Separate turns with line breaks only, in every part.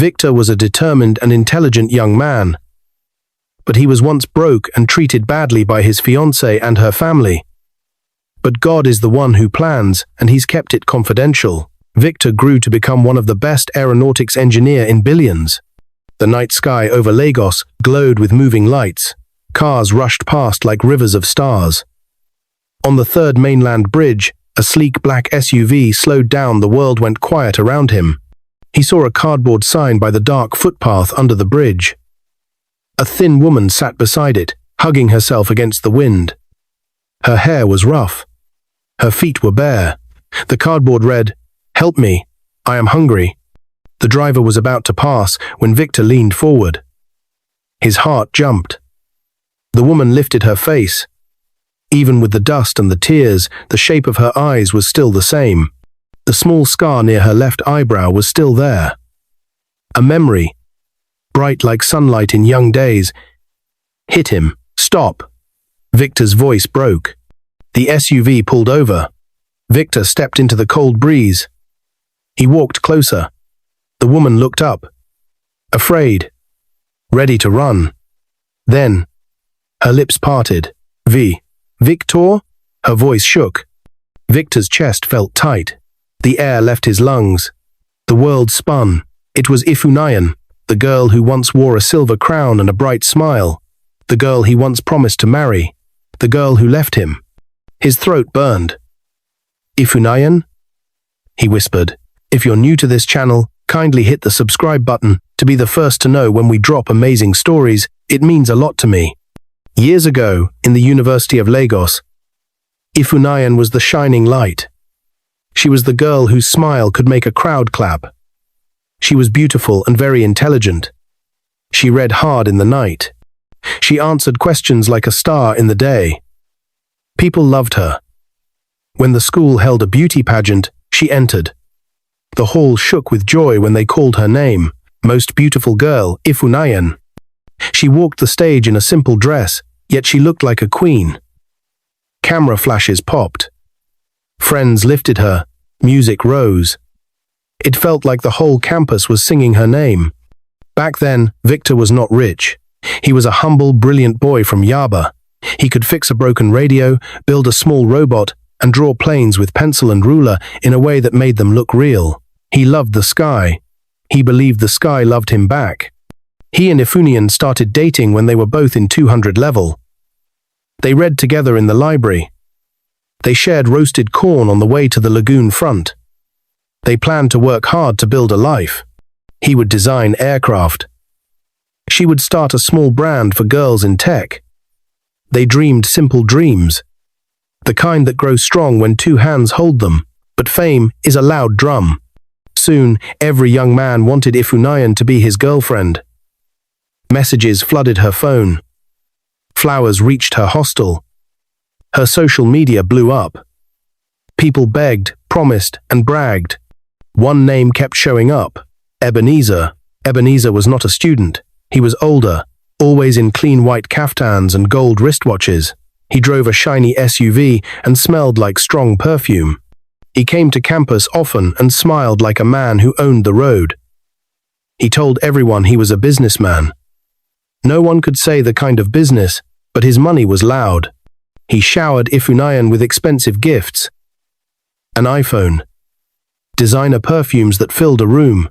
Victor was a determined and intelligent young man, but he was once broke and treated badly by his fiancée and her family. But God is the one who plans, and he's kept it confidential. Victor grew to become one of the best aeronautics engineer in Billions. The night sky over Lagos glowed with moving lights. Cars rushed past like rivers of stars. On the third mainland bridge, a sleek black SUV slowed down. The world went quiet around him. He saw a cardboard sign by the dark footpath under the bridge. A thin woman sat beside it, hugging herself against the wind. Her hair was rough. Her feet were bare. The cardboard read, "Help me, I am hungry." The driver was about to pass when Victor leaned forward. His heart jumped. The woman lifted her face. Even with the dust and the tears, the shape of her eyes was still the same. The small scar near her left eyebrow was still there. A memory, bright like sunlight in young days, hit him. "Stop!" Victor's voice broke. The SUV pulled over. Victor stepped into the cold breeze. He walked closer. The woman looked up, afraid, ready to run. Then, her lips parted. Victor? Her voice shook. Victor's chest felt tight. The air left his lungs. The world spun. It was Ifunayan, the girl who once wore a silver crown and a bright smile. The girl he once promised to marry. The girl who left him. His throat burned. "Ifunayan?" he whispered. "If you're new to this channel, kindly hit the subscribe button to be the first to know when we drop amazing stories. It means a lot to me." Years ago, in the University of Lagos, Ifunayan was the shining light. She was the girl whose smile could make a crowd clap. She was beautiful and very intelligent. She read hard in the night. She answered questions like a star in the day. People loved her. When the school held a beauty pageant, she entered. The hall shook with joy when they called her name, "Most beautiful girl, Ifunayan." She walked the stage in a simple dress, yet she looked like a queen. Camera flashes popped. Friends lifted her. Music rose. It felt like the whole campus was singing her name. Back then, Victor was not rich. He was a humble, brilliant boy from Yaba. He could fix a broken radio, build a small robot, and draw planes with pencil and ruler in a way that made them look real. He loved the sky. He believed the sky loved him back. He and Ifunayan started dating when they were both in 200 level. They read together in the library. They shared roasted corn on the way to the lagoon front. They planned to work hard to build a life. He would design aircraft. She would start a small brand for girls in tech. They dreamed simple dreams, the kind that grow strong when two hands hold them. But fame is a loud drum. Soon, every young man wanted Ifunayan to be his girlfriend. Messages flooded her phone. Flowers reached her hostel. Her social media blew up. People begged, promised, and bragged. One name kept showing up: Ebenezer. Ebenezer was not a student. He was older, always in clean white caftans and gold wristwatches. He drove a shiny SUV and smelled like strong perfume. He came to campus often and smiled like a man who owned the road. He told everyone he was a businessman. No one could say the kind of business, but his money was loud. He showered Ifunayan with expensive gifts. An iPhone. Designer perfumes that filled a room.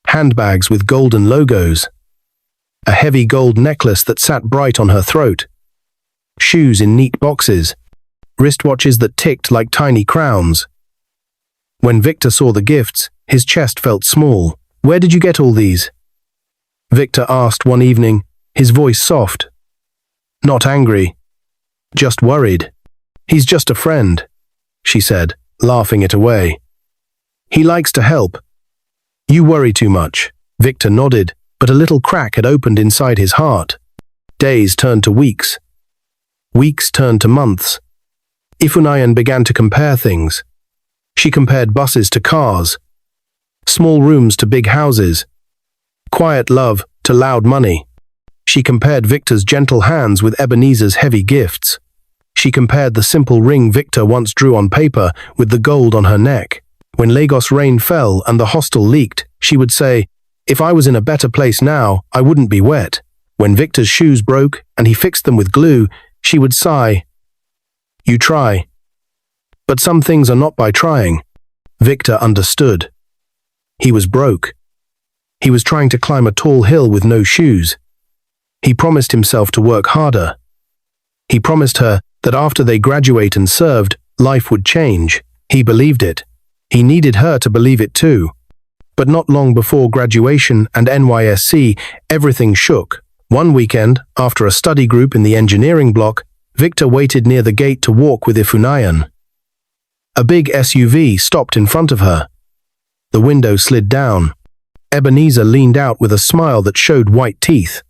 Handbags with golden logos. A heavy gold necklace that sat bright on her throat. Shoes in neat boxes. Wristwatches that ticked like tiny crowns. When Victor saw the gifts, his chest felt small. "Where did you get all these?" Victor asked one evening, his voice soft. Not angry, just worried. "He's just a friend," she said, laughing it away. "He likes to help." "You worry too much." Victor nodded, but a little crack had opened inside his heart. Days turned to weeks. Weeks turned to months. Ifunayan began to compare things. She compared buses to cars, small rooms to big houses, quiet love to loud money. She compared Victor's gentle hands with Ebenezer's heavy gifts. She compared the simple ring Victor once drew on paper with the gold on her neck. When Lagos rain fell and the hostel leaked, she would say, If I was in a better place now, I wouldn't be wet. When Victor's shoes broke and he fixed them with glue, she would sigh. You try. But some things are not by trying. Victor understood. He was broke. He was trying to climb a tall hill with no shoes. He promised himself to work harder. He promised her that after they graduate and served, life would change. He believed it. He needed her to believe it too. But not long before graduation and NYSC, everything shook. One weekend, after a study group in the engineering block, Victor waited near the gate to walk with Ifunayan. A big SUV stopped in front of her. The window slid down. Ebenezer leaned out with a smile that showed white teeth.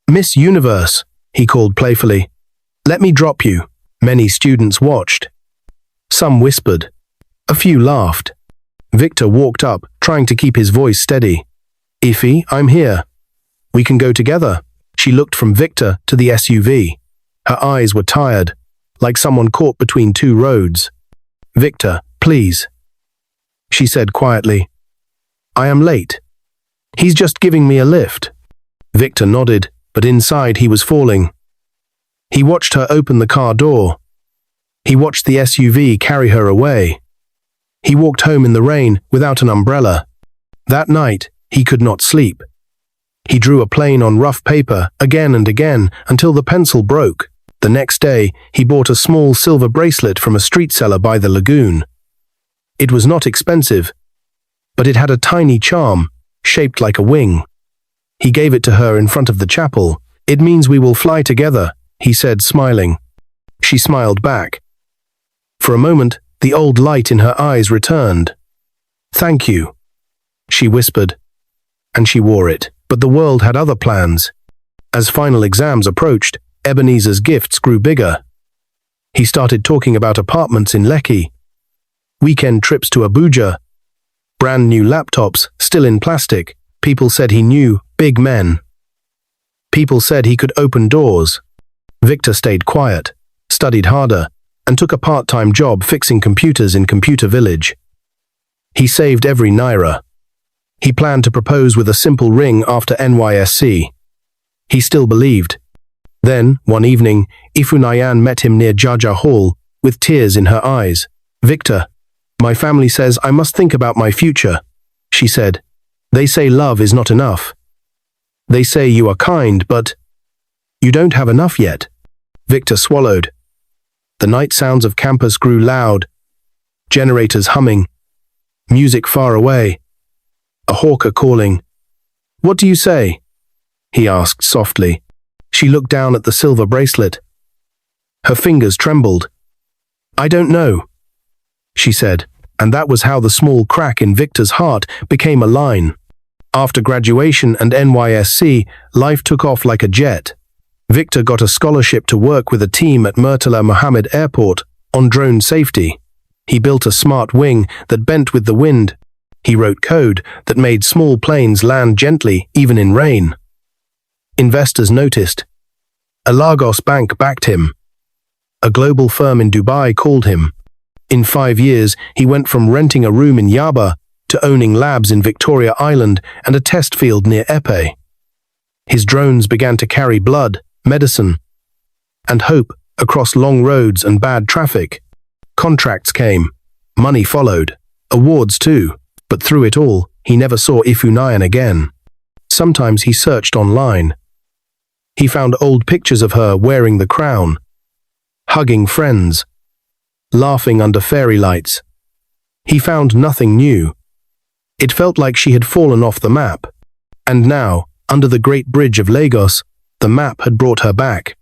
"Miss Universe," he called playfully. "Let me drop you." Many students watched. Some whispered. A few laughed. Victor walked up, trying to keep his voice steady. "Ify, I'm here. We can go together." She looked from Victor to the SUV. Her eyes were tired, like someone caught between two roads. "Victor, please," she said quietly. "I am late. He's just giving me a lift." Victor nodded, but inside he was falling. He watched her open the car door. He watched the SUV carry her away. He walked home in the rain without an umbrella. That night, he could not sleep. He drew a plane on rough paper again and again until the pencil broke. The next day, he bought a small silver bracelet from a street seller by the lagoon. It was not expensive, but it had a tiny charm, shaped like a wing. He gave it to her in front of the chapel. "It means we will fly together," he said, smiling. She smiled back. For a moment, the old light in her eyes returned. "Thank you," she whispered, and she wore it. But the world had other plans. As final exams approached, Ebenezer's gifts grew bigger. He started talking about apartments in Lekki, weekend trips to Abuja, brand new laptops, still in plastic. People said he knew big men. People said he could open doors. Victor stayed quiet, studied harder, and took a part-time job fixing computers in Computer Village. He saved every naira. He planned to propose with a simple ring after NYSC. He still believed. Then, one evening, Ifunayan met him near Jaja Hall, with tears in her eyes. "Victor, my family says I must think about my future," she said. "They say love is not enough. They say you are kind, but you don't have enough yet." Victor swallowed. The night sounds of campus grew loud, generators humming, music far away. A hawker calling. "What do you say?" he asked softly. She looked down at the silver bracelet. Her fingers trembled. "I don't know," she said, and that was how the small crack in Victor's heart became a line. After graduation and NYSC, life took off like a jet. Victor got a scholarship to work with a team at Murtala Muhammad Airport on drone safety. He built a smart wing that bent with the wind. He wrote code that made small planes land gently even in rain. Investors noticed. A Lagos bank backed him. A global firm in Dubai called him. In 5 years, he went from renting a room in Yaba to owning labs in Victoria Island and a test field near Epe. His drones began to carry blood, medicine, and hope across long roads and bad traffic. Contracts came. Money followed. Awards too. But through it all, he never saw Ifunayan again. Sometimes he searched online. He found old pictures of her wearing the crown, hugging friends, laughing under fairy lights. He found nothing new. It felt like she had fallen off the map. And now, under the Great Bridge of Lagos, the map had brought her back.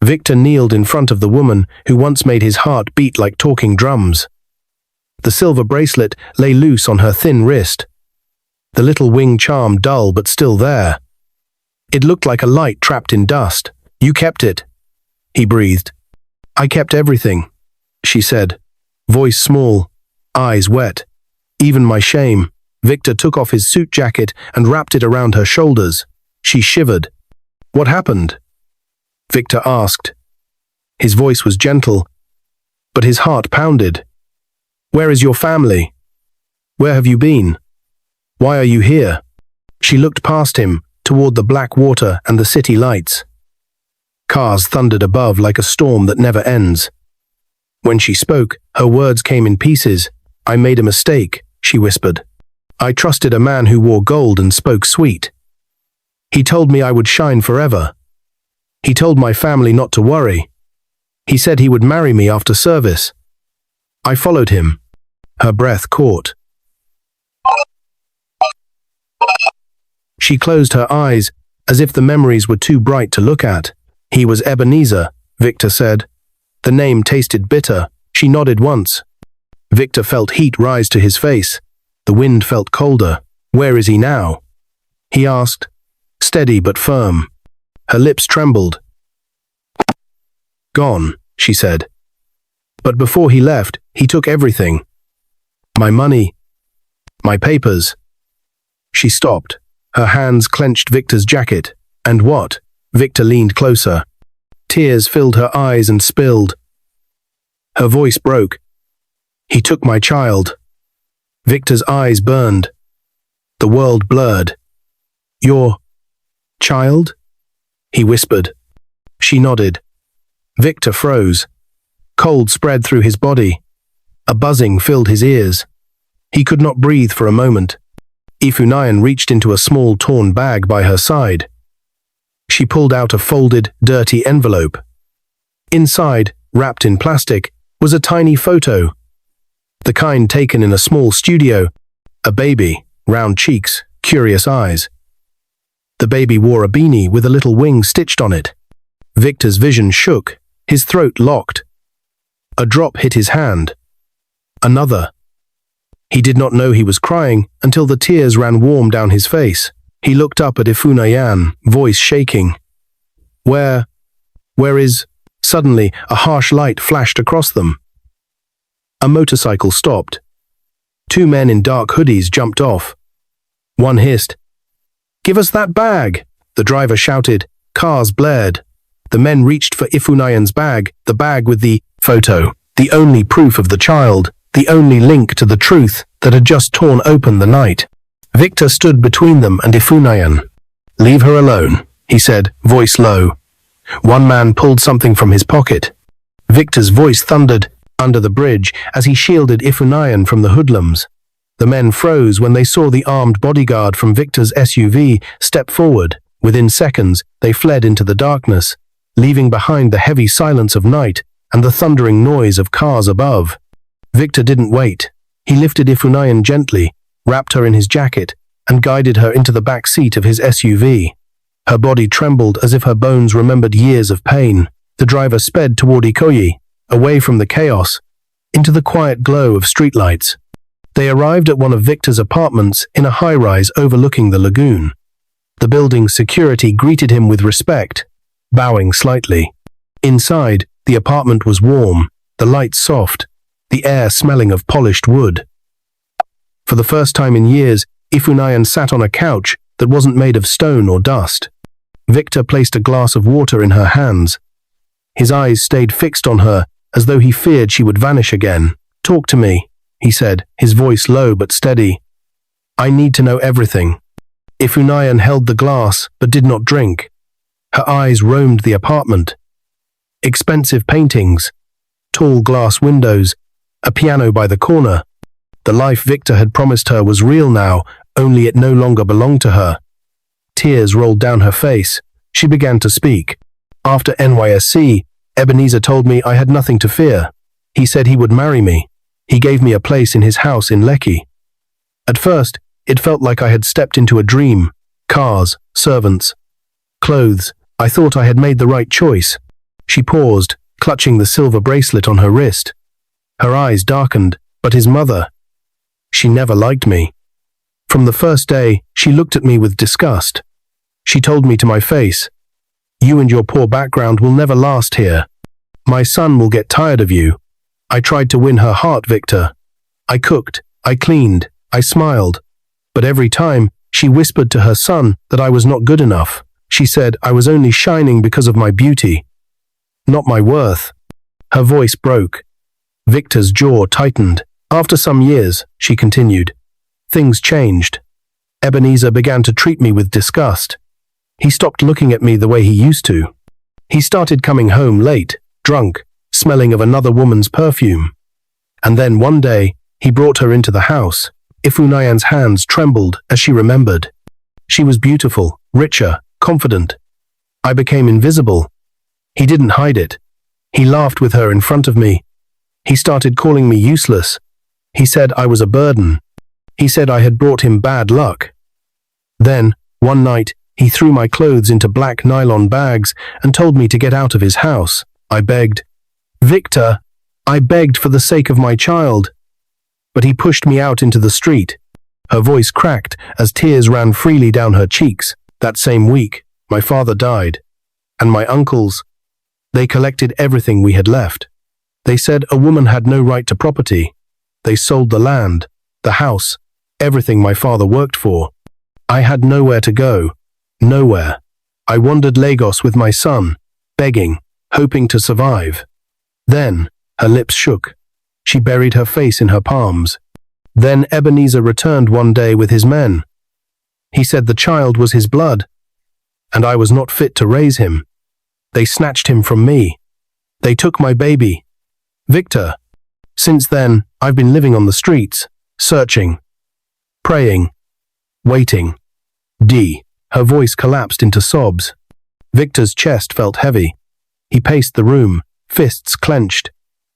Victor kneeled in front of the woman who once made his heart beat like talking drums. The silver bracelet lay loose on her thin wrist. The little wing charm dull but still there. It looked like a light trapped in dust. "You kept it," he breathed. "I kept everything," she said, voice small, eyes wet. "Even my shame." Victor took off his suit jacket and wrapped it around her shoulders. She shivered. "What happened?" Victor asked. His voice was gentle, but his heart pounded. "Where is your family? Where have you been? Why are you here?" She looked past him, toward the black water and the city lights. Cars thundered above like a storm that never ends. When she spoke, her words came in pieces. "I made a mistake," she whispered. "I trusted a man who wore gold and spoke sweet. He told me I would shine forever. He told my family not to worry. He said he would marry me after service. I followed him." Her breath caught. She closed her eyes, as if the memories were too bright to look at. "He was Ebenezer," Victor said. The name tasted bitter. She nodded once. Victor felt heat rise to his face. The wind felt colder. "Where is he now?" he asked, steady but firm. Her lips trembled. "Gone," she said. "But before he left, he took everything. My money, my papers." She stopped. Her hands clenched Victor's jacket. "And what?" Victor leaned closer. Tears filled her eyes and spilled. Her voice broke. "He took my child." Victor's eyes burned. The world blurred. "Your child?" he whispered. She nodded. Victor froze. Cold spread through his body. A buzzing filled his ears. He could not breathe for a moment. Ifunayan reached into a small torn bag by her side. She pulled out a folded, dirty envelope. Inside, wrapped in plastic, was a tiny photo. The kind taken in a small studio. A baby, round cheeks, curious eyes. The baby wore a beanie with a little wing stitched on it. Victor's vision shook, his throat locked. A drop hit his hand. Another. He did not know he was crying until the tears ran warm down his face. He looked up at Ifunayan, voice shaking. Where is... Suddenly, a harsh light flashed across them. A motorcycle stopped. Two men in dark hoodies jumped off. One hissed, "Give us that bag!" The driver shouted. Cars blared. The men reached for Ifunayan's bag, the bag with the photo, the only proof of the child, the only link to the truth that had just torn open the night. Victor stood between them and Ifunayan. "Leave her alone," he said, voice low. One man pulled something from his pocket. Victor's voice thundered under the bridge as he shielded Ifunayan from the hoodlums. The men froze when they saw the armed bodyguard from Victor's SUV step forward. Within seconds, they fled into the darkness, leaving behind the heavy silence of night and the thundering noise of cars above. Victor didn't wait. He lifted Ifunayan gently, wrapped her in his jacket, and guided her into the back seat of his SUV. Her body trembled as if her bones remembered years of pain. The driver sped toward Ikoyi, away from the chaos, into the quiet glow of streetlights. They arrived at one of Victor's apartments in a high-rise overlooking the lagoon. The building's security greeted him with respect, bowing slightly. Inside, the apartment was warm, the lights soft, the air smelling of polished wood. For the first time in years, Ifunayan sat on a couch that wasn't made of stone or dust. Victor placed a glass of water in her hands. His eyes stayed fixed on her, as though he feared she would vanish again. "Talk to me," he said, his voice low but steady. "I need to know everything." Ifunayan held the glass, but did not drink. Her eyes roamed the apartment. Expensive paintings, tall glass windows, a piano by the corner. The life Victor had promised her was real now, only it no longer belonged to her. Tears rolled down her face. She began to speak. "After NYSC, Ebenezer told me I had nothing to fear. He said he would marry me. He gave me a place in his house in Lekki. At first, it felt like I had stepped into a dream. Cars, servants, clothes. I thought I had made the right choice." She paused, clutching the silver bracelet on her wrist. Her eyes darkened. "But his mother, she never liked me. From the first day, she looked at me with disgust. She told me to my face, 'You and your poor background will never last here. My son will get tired of you.' I tried to win her heart, Victor. I cooked, I cleaned, I smiled. But every time, she whispered to her son that I was not good enough. She said I was only shining because of my beauty, not my worth." Her voice broke. Victor's jaw tightened. "After some years," she continued, "things changed. Ebenezer began to treat me with disgust. He stopped looking at me the way he used to. He started coming home late, drunk, smelling of another woman's perfume. And then one day, he brought her into the house. Ifunayan's hands trembled as she remembered. She was beautiful, richer, confident. I became invisible. He didn't hide it. He laughed with her in front of me. He started calling me useless. He said I was a burden. He said I had brought him bad luck. Then, one night, he threw my clothes into black nylon bags and told me to get out of his house. I begged. Victor, I begged for the sake of my child. But he pushed me out into the street. Her voice cracked as tears ran freely down her cheeks. That same week, my father died. And my uncles, they collected everything we had left. They said a woman had no right to property. They sold the land, the house, everything my father worked for. I had nowhere to go. Nowhere. I wandered Lagos with my son, begging, hoping to survive. Then, her lips shook. She buried her face in her palms. Then Ebenezer returned one day with his men. He said the child was his blood, and I was not fit to raise him. They snatched him from me. They took my baby, Victor. Since then, I've been living on the streets, searching, praying, waiting. Her voice collapsed into sobs. Victor's chest felt heavy. He paced the room, fists clenched.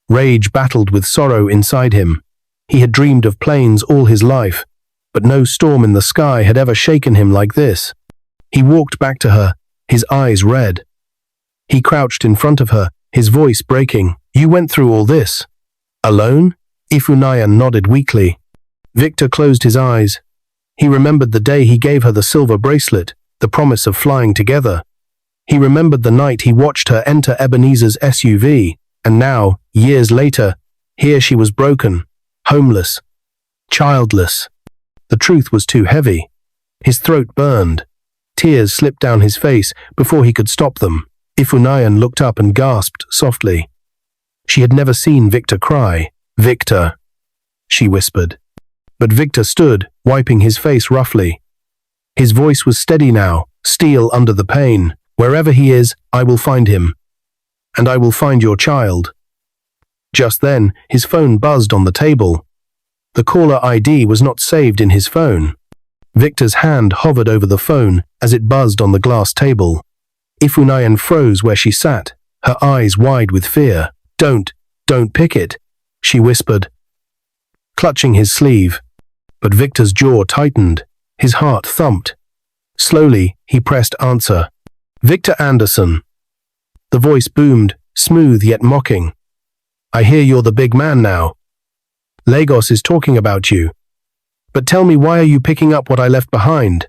Rage battled with sorrow inside him. He had dreamed of planes all his life, but no storm in the sky had ever shaken him like this. He walked back to her, his eyes red. He crouched in front of her, his voice breaking. You went through all this? Alone? Ifunayan nodded weakly. Victor closed his eyes. He remembered the day he gave her the silver bracelet, the promise of flying together. He remembered the night he watched her enter Ebenezer's SUV, and now, years later, here she was broken, homeless, childless. The truth was too heavy. His throat burned. Tears slipped down his face before he could stop them. Ifunayan looked up and gasped softly. She had never seen Victor cry. Victor, she whispered. But Victor stood, wiping his face roughly. His voice was steady now, steel under the pain. Wherever he is, I will find him. And I will find your child. Just then, his phone buzzed on the table. The caller ID was not saved in his phone. Victor's hand hovered over the phone as it buzzed on the glass table. Ifunayan froze where she sat, her eyes wide with fear. Don't pick it, she whispered, clutching his sleeve. But Victor's jaw tightened, his heart thumped. Slowly, he pressed answer. Victor Anderson. The voice boomed, smooth yet mocking. I hear you're the big man now. Lagos is talking about you. But tell me, why are you picking up what I left behind?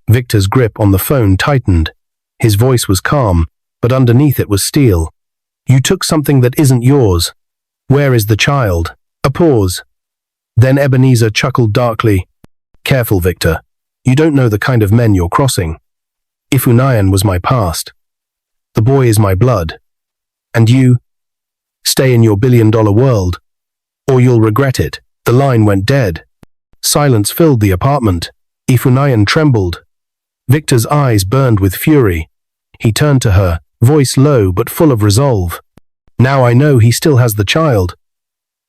Victor's grip on the phone tightened. His voice was calm, but underneath it was steel. You took something that isn't yours. Where is the child? A pause. Then Ebenezer chuckled darkly. Careful, Victor. You don't know the kind of men you're crossing. Ifunayan was my past. The boy is my blood. And you? Stay in your billion-dollar world, or you'll regret it. The line went dead. Silence filled the apartment. Ifunayan trembled. Victor's eyes burned with fury. He turned to her, voice low but full of resolve. Now I know he still has the child.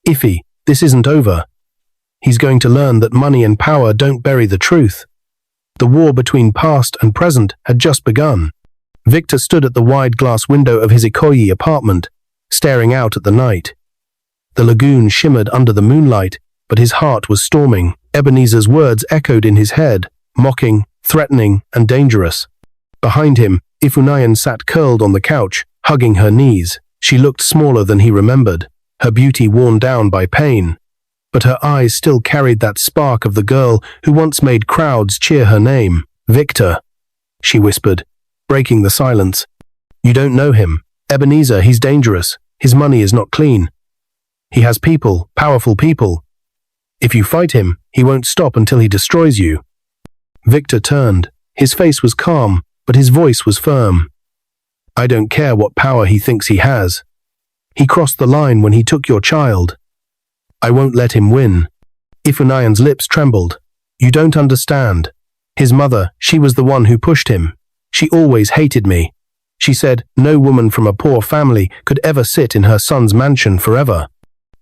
Iffy, this isn't over. He's going to learn that money and power don't bury the truth. The war between past and present had just begun. Victor stood at the wide glass window of his Ikoyi apartment, staring out at the night. The lagoon shimmered under the moonlight, but his heart was storming. Ebenezer's words echoed in his head, mocking, threatening, and dangerous. Behind him, Ifunayan sat curled on the couch, hugging her knees. She looked smaller than he remembered, her beauty worn down by pain. But her eyes still carried that spark of the girl who once made crowds cheer her name. Victor, she whispered, breaking the silence. You don't know him. Ebenezer, he's dangerous. His money is not clean. He has people, powerful people. If you fight him, he won't stop until he destroys you. Victor turned. His face was calm, but his voice was firm. I don't care what power he thinks he has. He crossed the line when he took your child. I won't let him win. Ifunayan's lips trembled. You don't understand. His mother, she was the one who pushed him. She always hated me. She said no woman from a poor family could ever sit in her son's mansion forever.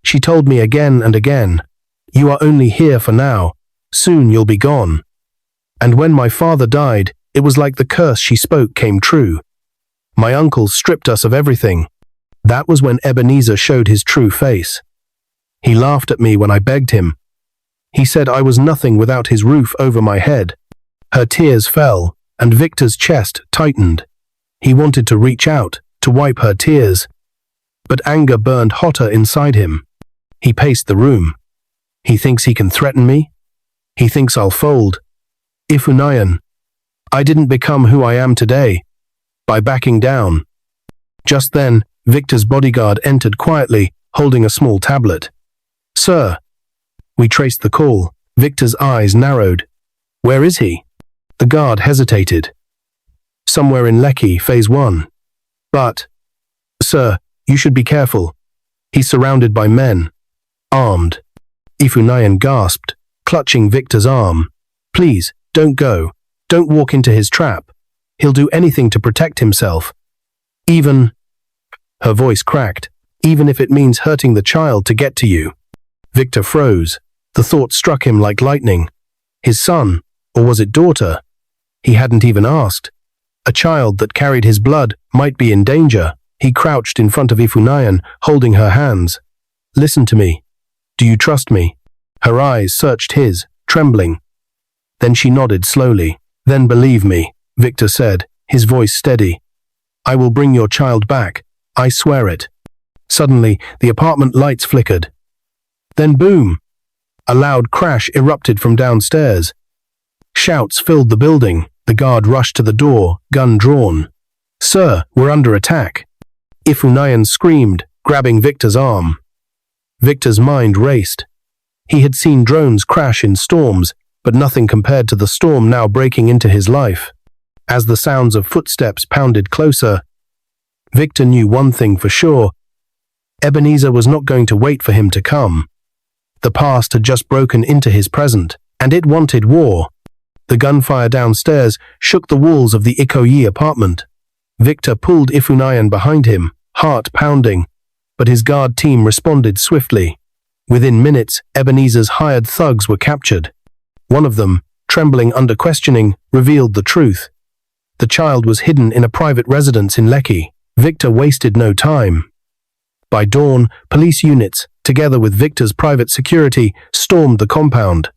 She told me again and again, "You are only here for now. Soon you'll be gone." And when my father died, it was like the curse she spoke came true. My uncle stripped us of everything. That was when Ebenezer showed his true face. He laughed at me when I begged him. He said I was nothing without his roof over my head. Her tears fell, and Victor's chest tightened. He wanted to reach out, to wipe her tears. But anger burned hotter inside him. He paced the room. He thinks he can threaten me? He thinks I'll fold. Ifunayan, I didn't become who I am today by backing down. Just then, Victor's bodyguard entered quietly, holding a small tablet. "Sir." We traced the call. Victor's eyes narrowed. "Where is he?" The guard hesitated. "Somewhere in Lekki, Phase 1. But, sir, you should be careful. He's surrounded by men. Armed." Ifunayan gasped, clutching Victor's arm. "Please, don't go. Don't walk into his trap. He'll do anything to protect himself. Even," her voice cracked, "even if it means hurting the child to get to you." Victor froze. The thought struck him like lightning. His son, or was it daughter? He hadn't even asked. A child that carried his blood might be in danger. He crouched in front of Ifunayan, holding her hands. "Listen to me. Do you trust me?" Her eyes searched his, trembling. Then she nodded slowly. "Then believe me," Victor said, his voice steady. "I will bring your child back. I swear it." Suddenly, the apartment lights flickered. Then boom! A loud crash erupted from downstairs. Shouts filled the building. The guard rushed to the door, gun drawn. "Sir, we're under attack." Ifunayan screamed, grabbing Victor's arm. Victor's mind raced. He had seen drones crash in storms, but nothing compared to the storm now breaking into his life. As the sounds of footsteps pounded closer, Victor knew one thing for sure. Ebenezer was not going to wait for him to come. The past had just broken into his present, and it wanted war. The gunfire downstairs shook the walls of the Ikoyi apartment. Victor pulled Ifunayan behind him, heart pounding, but his guard team responded swiftly. Within minutes, Ebenezer's hired thugs were captured. One of them, trembling under questioning, revealed the truth. The child was hidden in a private residence in Lekki. Victor wasted no time. By dawn, police units, together with Victor's private security, stormed the compound.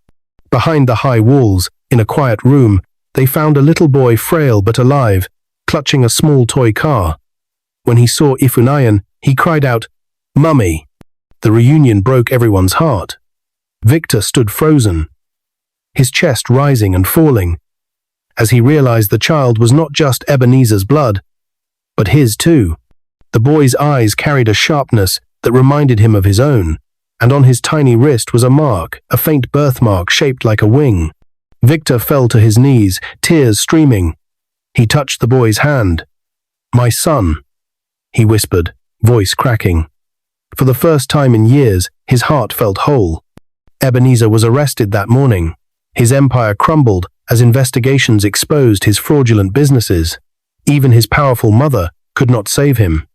Behind the high walls, in a quiet room, they found a little boy frail but alive, clutching a small toy car. When he saw Ifunayan, he cried out, "Mummy!" The reunion broke everyone's heart. Victor stood frozen, his chest rising and falling, as he realized the child was not just Ebenezer's blood, but his too. The boy's eyes carried a sharpness that reminded him of his own, and on his tiny wrist was a mark, a faint birthmark shaped like a wing. Victor fell to his knees, tears streaming. He touched the boy's hand. "My son," he whispered, voice cracking. For the first time in years, his heart felt whole. Ebenezer was arrested that morning. His empire crumbled as investigations exposed his fraudulent businesses. Even his powerful mother could not save him.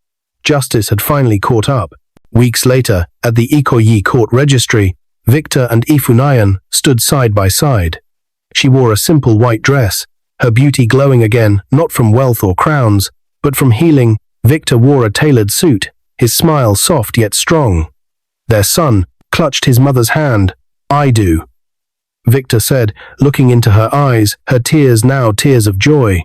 Justice had finally caught up. Weeks later, at the Ikoyi court registry, Victor and Ifunayan stood side by side. She wore a simple white dress, her beauty glowing again, not from wealth or crowns, but from healing. Victor wore a tailored suit, his smile soft yet strong. Their son clutched his mother's hand. "I do," Victor said, looking into her eyes, her tears now tears of joy.